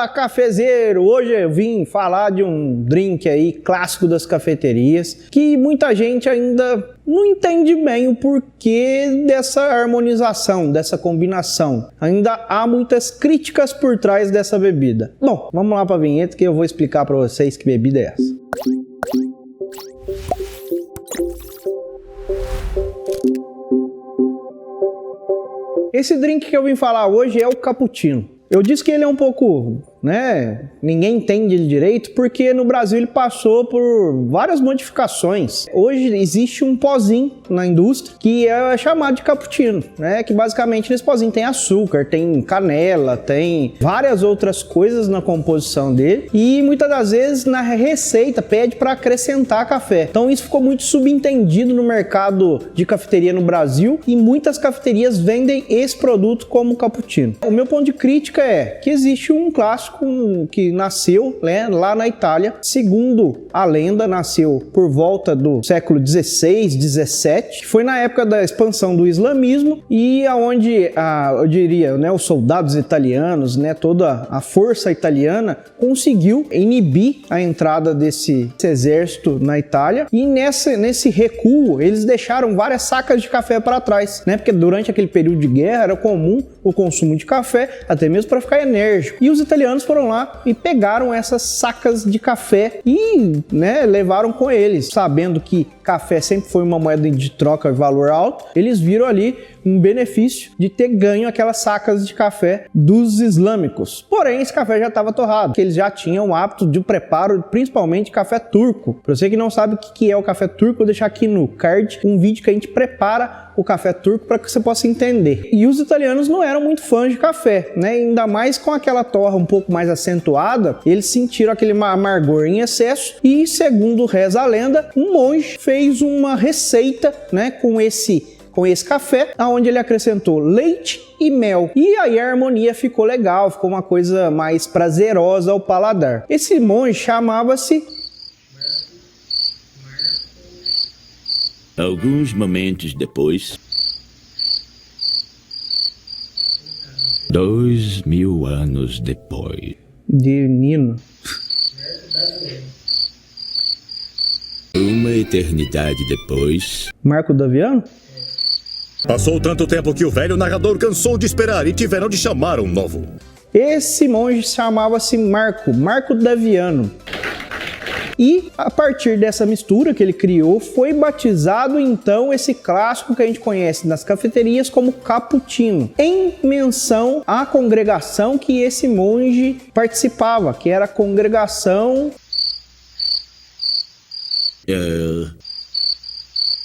Fala, cafezeiro! Hoje eu vim falar de um drink aí clássico das cafeterias que muita gente ainda não entende bem o porquê dessa harmonização, dessa combinação. Ainda há muitas críticas por trás dessa bebida. Bom, vamos lá para a vinheta que eu vou explicar para vocês que bebida é essa. Esse drink que eu vim falar hoje é o cappuccino. Eu disse que ele é um pouco, ninguém entende ele direito, porque no Brasil ele passou por várias modificações. Hoje existe um pozinho na indústria que é chamado de cappuccino, que basicamente nesse pozinho tem açúcar, tem canela, tem várias outras coisas na composição dele e muitas das vezes na receita pede para acrescentar café. Então isso ficou muito subentendido no mercado de cafeteria no Brasil e muitas cafeterias vendem esse produto como cappuccino. O meu ponto de crítica é que existe um clássico que nasceu lá na Itália, segundo a lenda, nasceu por volta do século XVI, XVII, que foi na época da expansão do islamismo e aonde, eu diria, os soldados italianos, toda a força italiana conseguiu inibir a entrada desse exército na Itália e nesse recuo eles deixaram várias sacas de café para trás, porque durante aquele período de guerra era comum o consumo de café, até mesmo para ficar enérgico. E os italianos foram lá e pegaram essas sacas de café e levaram com eles, sabendo que café sempre foi uma moeda de troca de valor alto, eles viram ali um benefício de ter ganho aquelas sacas de café dos islâmicos. Porém, esse café já estava torrado, porque eles já tinham o hábito de preparo, principalmente café turco. Para você que não sabe o que é o café turco, vou deixar aqui no card um vídeo que a gente prepara o café turco para que você possa entender. E os italianos não eram muito fãs de café, ainda mais com aquela torra um pouco mais acentuada, eles sentiram aquele amargor em excesso e, segundo reza a lenda, um monge fez uma receita com esse café, onde ele acrescentou leite e mel. E aí a harmonia ficou legal, ficou uma coisa mais prazerosa ao paladar. Esse monge chamava-se... Alguns momentos depois... 2000 anos depois... De Nino. Uma eternidade depois... Marco Daviano? Passou tanto tempo que o velho narrador cansou de esperar e tiveram de chamar um novo. Esse monge chamava-se Marco Daviano. E a partir dessa mistura que ele criou, foi batizado então esse clássico que a gente conhece nas cafeterias como cappuccino, em menção à congregação que esse monge participava, que era a congregação...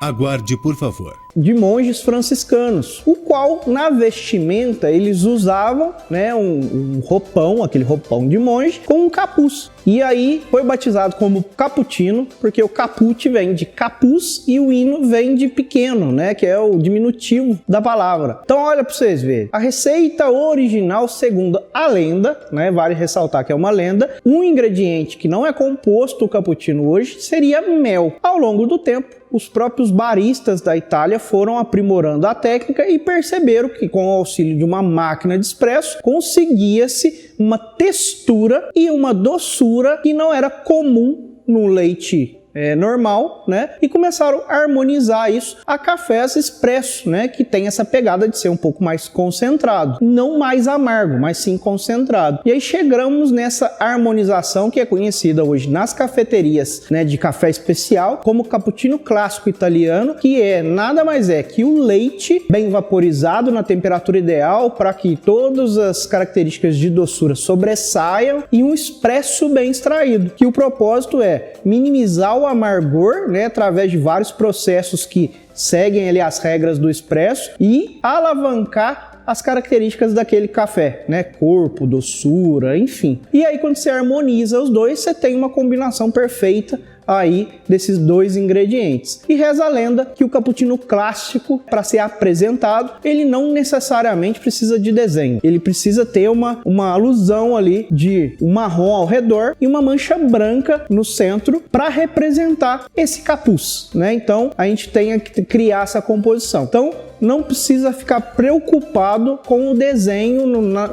Aguarde, por favor. De monges franciscanos, o qual na vestimenta eles usavam um roupão, aquele roupão de monge, com um capuz. E aí foi batizado como cappuccino, porque o caput vem de capuz e o ino vem de pequeno, que é o diminutivo da palavra. Então olha para vocês verem, a receita original, segundo a lenda, vale ressaltar que é uma lenda, um ingrediente que não é composto o cappuccino hoje seria mel. Ao longo do tempo, os próprios baristas da Itália foram aprimorando a técnica e perceberam que com o auxílio de uma máquina de expresso conseguia-se uma textura e uma doçura que não era comum no leite normal, e começaram a harmonizar isso a cafés expresso, que tem essa pegada de ser um pouco mais concentrado, não mais amargo, mas sim concentrado. E aí chegamos nessa harmonização que é conhecida hoje nas cafeterias, de café especial, como cappuccino clássico italiano, que nada mais é que o leite bem vaporizado na temperatura ideal para que todas as características de doçura sobressaiam e um expresso bem extraído, que o propósito é minimizar o amargor, através de vários processos que seguem ali as regras do expresso e alavancar as características daquele café, corpo, doçura, enfim. E aí quando você harmoniza os dois, você tem uma combinação perfeita aí desses dois ingredientes. E reza a lenda que o cappuccino clássico, para ser apresentado, ele não necessariamente precisa de desenho. Ele precisa ter uma alusão ali de um marrom ao redor e uma mancha branca no centro para representar esse capuz, Então a gente tem que criar essa composição. Então não precisa ficar preocupado com o desenho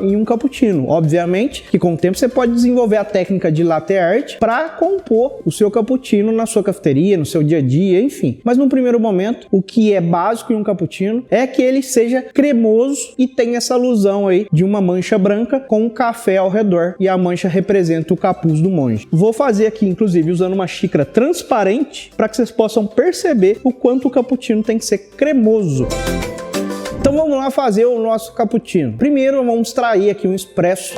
em um cappuccino. Obviamente que com o tempo você pode desenvolver a técnica de latte art para compor o seu cappuccino na sua cafeteria, no seu dia a dia, enfim. Mas no primeiro momento, o que é básico em um cappuccino é que ele seja cremoso e tenha essa alusão aí de uma mancha branca com um café ao redor, e a mancha representa o capuz do monge. Vou fazer aqui, inclusive, usando uma xícara transparente para que vocês possam perceber o quanto o cappuccino tem que ser cremoso. Então vamos lá fazer o nosso cappuccino. Primeiro vamos extrair aqui um expresso.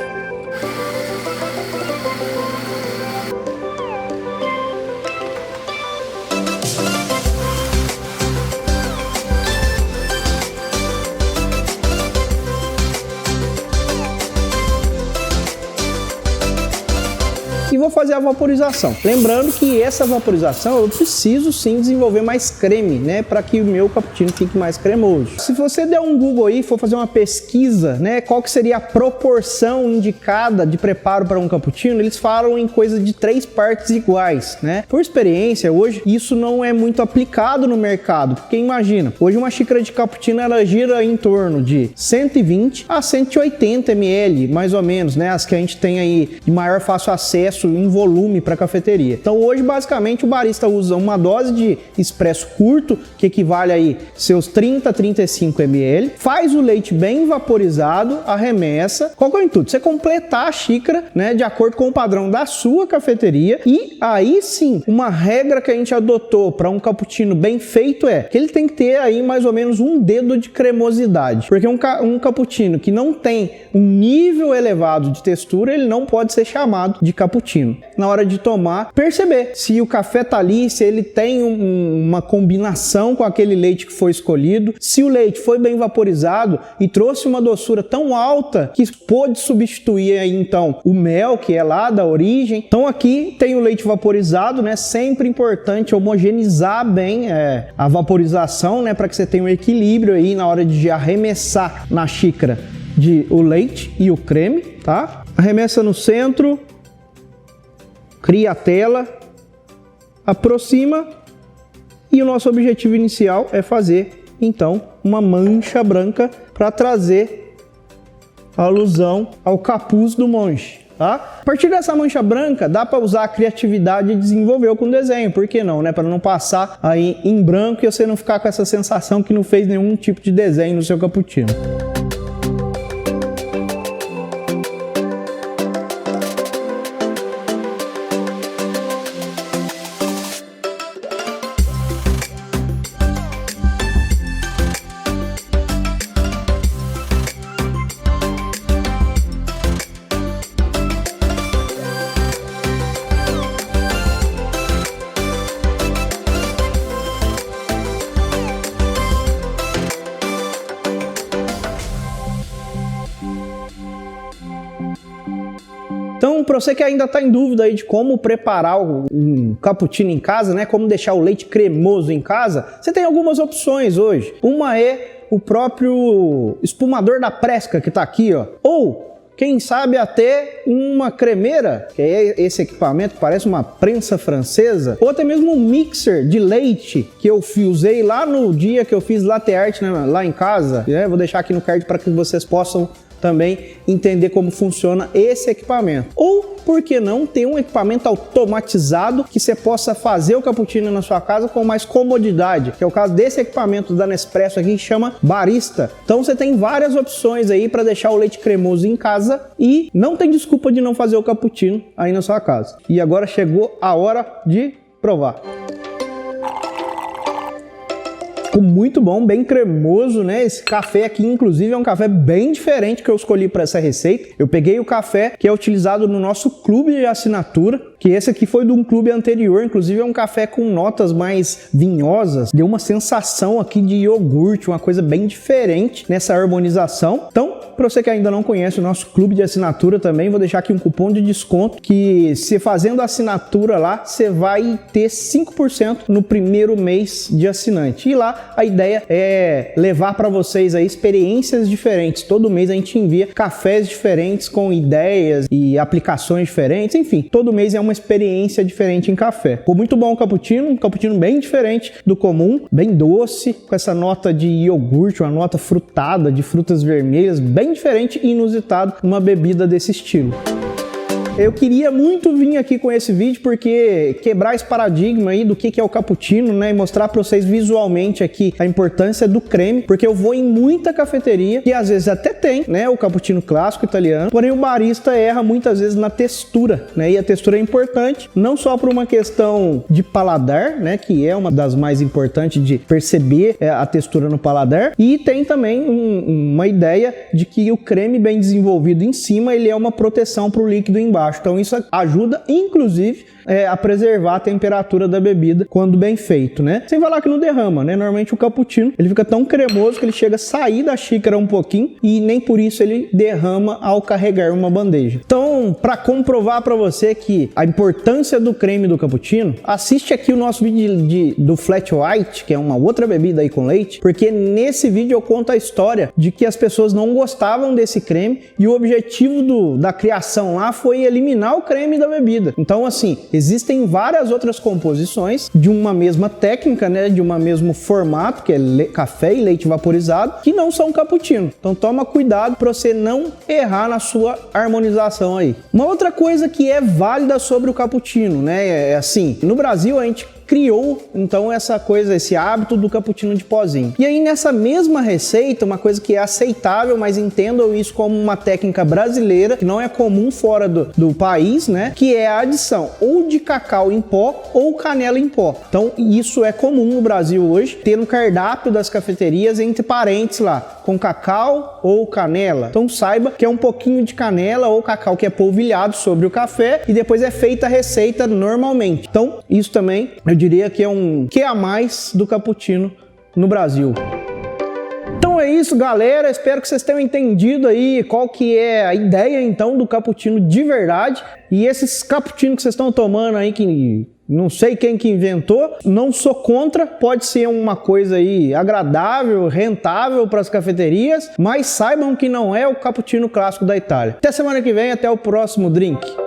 E vou fazer a vaporização. Lembrando que essa vaporização eu preciso sim desenvolver mais creme, né, para que o meu cappuccino fique mais cremoso. Se você der um Google aí, for fazer uma pesquisa, né, qual que seria a proporção indicada de preparo para um cappuccino, eles falam em coisa de 3 partes iguais, né? Por experiência, hoje isso não é muito aplicado no mercado, porque imagina, hoje uma xícara de cappuccino ela gira em torno de 120 a 180 ml, mais ou menos, né? As que a gente tem aí de maior fácil acesso em volume para cafeteria. Então hoje basicamente o barista usa uma dose de expresso curto, que equivale aí seus 30 a 35 ml, faz o leite bem vaporizado, arremessa. Qual que é o intuito? Você completar a xícara, né, de acordo com o padrão da sua cafeteria. E aí sim, uma regra que a gente adotou para um cappuccino bem feito é que ele tem que ter aí mais ou menos um dedo de cremosidade, porque um cappuccino que não tem um nível elevado de textura, ele não pode ser chamado de cappuccino. Na hora de tomar, perceber se o café tá ali, se ele tem uma combinação com aquele leite que foi escolhido, se o leite foi bem vaporizado e trouxe uma doçura tão alta que pôde substituir aí então o mel, que é lá da origem. Então aqui tem o leite vaporizado, né? Sempre importante homogeneizar bem a vaporização, né? Para que você tenha um equilíbrio aí na hora de arremessar na xícara o leite e o creme, tá? Arremessa no centro, cria a tela, aproxima, e o nosso objetivo inicial é fazer então uma mancha branca para trazer a alusão ao capuz do monge, tá? A partir dessa mancha branca dá para usar a criatividade e desenvolver com o desenho, por que não, né? Para não passar aí em branco e você não ficar com essa sensação que não fez nenhum tipo de desenho no seu cappuccino. Então, para você que ainda está em dúvida aí de como preparar um cappuccino em casa, né, como deixar o leite cremoso em casa, você tem algumas opções hoje. Uma é o próprio espumador da Presca que está aqui, ó. Ou, quem sabe, até uma cremeira, que é esse equipamento que parece uma prensa francesa, ou até mesmo um mixer de leite que eu usei lá no dia que eu fiz latte art, né, lá em casa. Vou deixar aqui no card para que vocês possam também entender como funciona esse equipamento. Ou, por que não, ter um equipamento automatizado que você possa fazer o cappuccino na sua casa com mais comodidade, que é o caso desse equipamento da Nespresso aqui, que chama Barista. Então você tem várias opções aí para deixar o leite cremoso em casa e não tem desculpa de não fazer o cappuccino aí na sua casa. E agora chegou a hora de provar. Ficou muito bom, bem cremoso, né? Esse café aqui, inclusive, é um café bem diferente que eu escolhi para essa receita. Eu peguei o café que é utilizado no nosso clube de assinatura, que esse aqui foi de um clube anterior, inclusive é um café com notas mais vinhosas. Deu uma sensação aqui de iogurte, uma coisa bem diferente nessa harmonização. Então, para você que ainda não conhece o nosso clube de assinatura também, vou deixar aqui um cupom de desconto que, se fazendo a assinatura lá, você vai ter 5% no primeiro mês de assinante. E lá a ideia é levar para vocês aí experiências diferentes. Todo mês a gente envia cafés diferentes com ideias e aplicações diferentes. Enfim, todo mês é uma uma experiência diferente em café. Ficou muito bom o cappuccino, um cappuccino bem diferente do comum, bem doce, com essa nota de iogurte, uma nota frutada, de frutas vermelhas, bem diferente e inusitado numa bebida desse estilo. Eu queria muito vir aqui com esse vídeo porque quebrar esse paradigma aí do que é o cappuccino, né, e mostrar para vocês visualmente aqui a importância do creme, porque eu vou em muita cafeteria que às vezes até tem, né, o cappuccino clássico italiano, porém o barista erra muitas vezes na textura, né, e a textura é importante não só por uma questão de paladar, né, que é uma das mais importantes de perceber a textura no paladar, e tem também uma ideia de que o creme bem desenvolvido em cima, ele é uma proteção para o líquido embaixo. Então isso ajuda, inclusive, a preservar a temperatura da bebida quando bem feito, né? Sem falar que não derrama, né? Normalmente o cappuccino, ele fica tão cremoso que ele chega a sair da xícara um pouquinho e nem por isso ele derrama ao carregar uma bandeja. Então, para comprovar para você que a importância do creme do cappuccino, assiste aqui o nosso vídeo do Flat White, que é uma outra bebida aí com leite, porque nesse vídeo eu conto a história de que as pessoas não gostavam desse creme e o objetivo da criação lá foi eliminar o creme da bebida. Então, assim, existem várias outras composições de uma mesma técnica, né, de um mesmo formato, que é café e leite vaporizado, que não são cappuccino. Então toma cuidado para você não errar na sua harmonização aí. Uma outra coisa que é válida sobre o cappuccino, né, é assim, no Brasil a gente criou então esse hábito do cappuccino de pozinho. E aí nessa mesma receita, uma coisa que é aceitável, mas entendam isso como uma técnica brasileira, que não é comum fora do país, né? Que é a adição ou de cacau em pó ou canela em pó. Então isso é comum no Brasil hoje, ter no cardápio das cafeterias entre parênteses lá, com cacau ou canela. Então saiba que é um pouquinho de canela ou cacau que é polvilhado sobre o café e depois é feita a receita normalmente. Então isso também eu diria que é um que a mais do cappuccino no Brasil. Então é isso, galera. Espero que vocês tenham entendido aí qual que é a ideia então do cappuccino de verdade. E esses cappuccinos que vocês estão tomando aí, que não sei quem que inventou, não sou contra, pode ser uma coisa aí agradável, rentável para as cafeterias, mas saibam que não é o cappuccino clássico da Itália. Até semana que vem, até o próximo drink.